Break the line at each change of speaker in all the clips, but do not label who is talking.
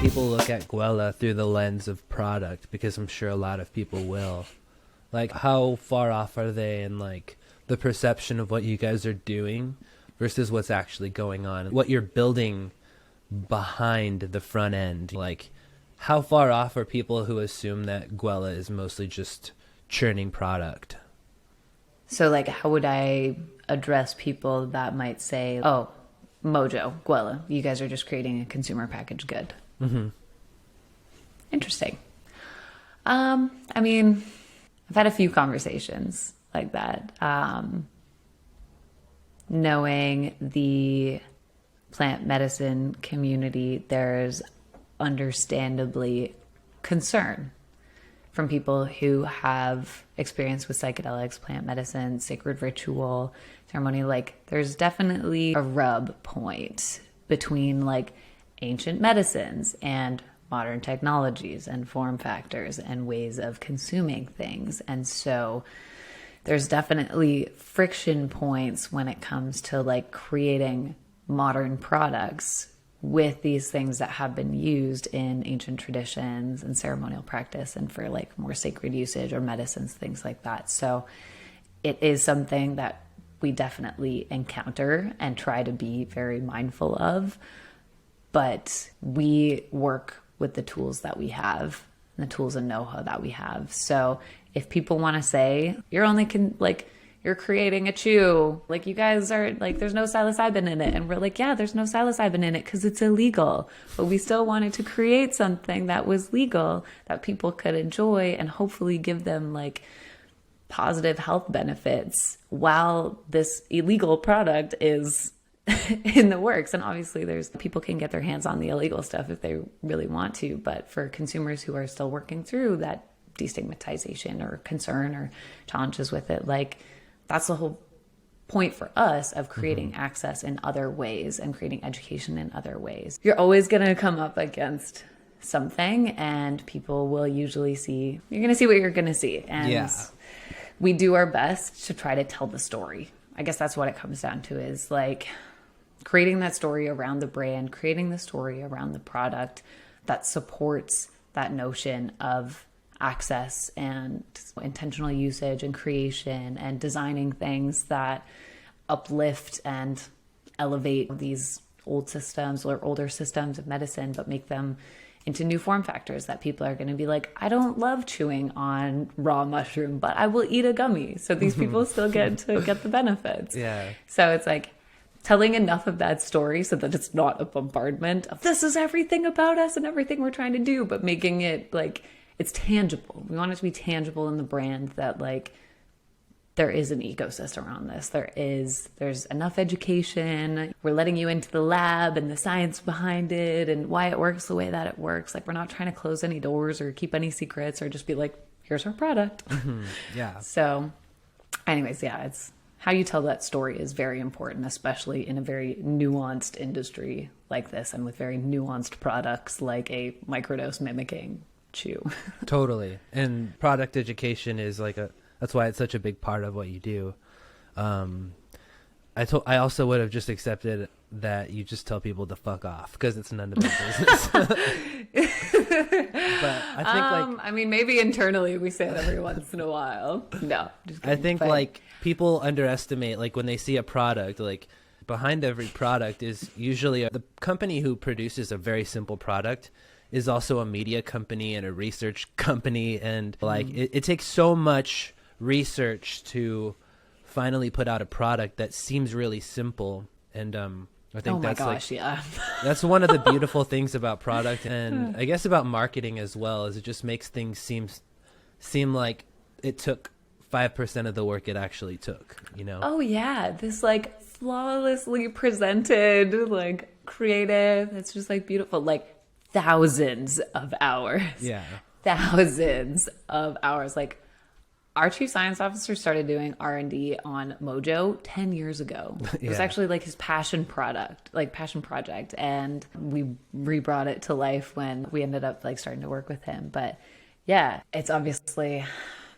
people look at Gwella through the lens of product, because I'm sure a lot of people will. Like, how far off are they in, like, the perception of what you guys are doing versus what's actually going on, what you're building behind the front end? Like, how far off are people who assume that Gwella is mostly just churning product?
So, like, how would I address people that might say, oh, Mojo, Gwella, you guys are just creating a consumer packaged good?
Mm-hmm.
Interesting. I mean, I've had a few conversations like that. Knowing the plant medicine community, there's understandably concern from people who have experience with psychedelics, plant medicine, sacred ritual, ceremony. Like, there's definitely a rub point between, like, ancient medicines and modern technologies and form factors and ways of consuming things. And so there's definitely friction points when it comes to, like, creating modern products with these things that have been used in ancient traditions and ceremonial practice and for, like, more sacred usage or medicines, things like that. So it is something that we definitely encounter and try to be very mindful of, but we work with the tools that we have and the tools and know-how that we have. So if people want to say, you're creating a chew, like, you guys are, like, there's no psilocybin in it. And we're like, yeah, there's no psilocybin in it because it's illegal. But we still wanted to create something that was legal that people could enjoy and hopefully give them, like, positive health benefits while this illegal product is in the works. And obviously people can get their hands on the illegal stuff if they really want to. But for consumers who are still working through that destigmatization or concern or challenges with it, like, that's the whole point for us of creating access in other ways and creating education in other ways. You're always going to come up against something, and people will usually you're going to see what you're going to see. And we do our best to try to tell the story. I guess that's what it comes down to, is, like, creating that story around the brand, creating the story around the product that supports that notion of access and intentional usage and creation, and designing things that uplift and elevate these old systems or older systems of medicine, but make them into new form factors that people are going to be like, I don't love chewing on raw mushroom, but I will eat a gummy. So these people still get to get the benefits.
Yeah.
So it's like telling enough of that story so that it's not a bombardment of, this is everything about us and everything we're trying to do, but making it, like, it's tangible. We want it to be tangible in the brand, that, like, there is an ecosystem around this. There's enough education. We're letting you into the lab and the science behind it and why it works the way that it works. Like, we're not trying to close any doors or keep any secrets or just be like, here's our product.
Yeah.
So anyways, yeah, it's how you tell that story is very important, especially in a very nuanced industry like this and with very nuanced products like a microdose mimicking chew.
Totally. And product education is like that's why it's such a big part of what you do. I also would have just accepted that you just tell people to fuck off because it's none of their business. But I think
I mean, maybe internally we say it every once in a while. No, just kidding.
I think like people underestimate, like, when they see a product, like, behind every product is usually the company who produces a very simple product is also a media company and a research company. And like, it takes so much research to finally put out a product that seems really simple. And I think that's one of the beautiful things about product, and I guess about marketing as well, is it just makes things seem like it took 5% of the work it actually took, you know?
Oh yeah. This, like, flawlessly presented, like, creative. It's just, like, beautiful. Like, thousands of hours.
Yeah.
Thousands of hours. Like, our chief science officer started doing R&D on Mojo 10 years ago. It was actually, like, his passion project. And we re-brought it to life when we ended up, like, starting to work with him. But yeah, it's obviously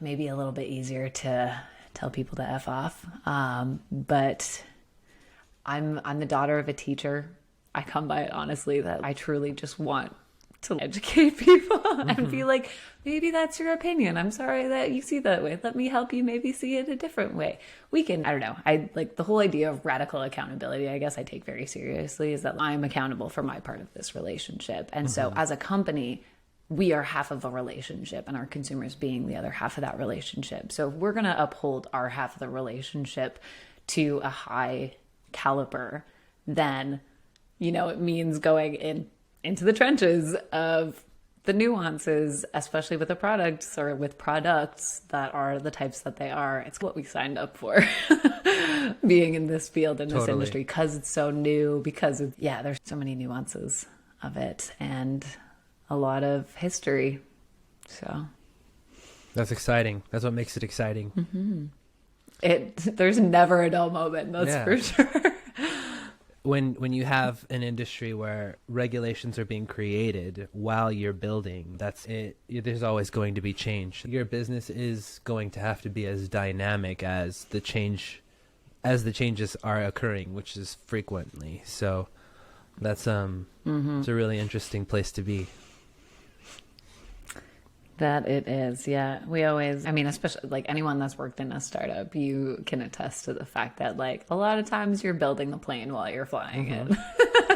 maybe a little bit easier to tell people to F off. But I'm the daughter of a teacher. I come by it honestly that I truly just want to educate people and be like, maybe that's your opinion. I'm sorry that you see that way. Let me help you maybe see it a different way. We can, I don't know. I like the whole idea of radical accountability, I guess I take very seriously, is that I'm accountable for my part of this relationship. And so as a company, we are half of a relationship and our consumers being the other half of that relationship. So if we're going to uphold our half of the relationship to a high caliber, then, you know, it means going into the trenches of the nuances, especially with the products or with products that are the types that they are. It's what we signed up for being in this field, in this industry, because it's so new, because of, there's so many nuances of it and a lot of history. So
that's exciting. That's what makes it exciting.
There's never a dull moment, that's for sure.
When you have an industry where regulations are being created while you're building, that's it. There's always going to be change. Your business is going to have to be as dynamic as the changes are occurring, which is frequently. So that's it's a really interesting place to be.
That it is, yeah. We always, I mean, especially like anyone that's worked in a startup, you can attest to the fact that like a lot of times you're building the plane while you're flying it.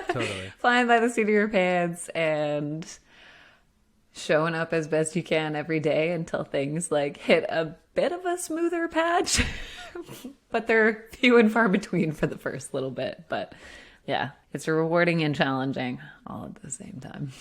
Totally.
Flying by the seat of your pants and showing up as best you can every day until things like hit a bit of a smoother patch. But they're few and far between for the first little bit. But yeah, it's rewarding and challenging all at the same time.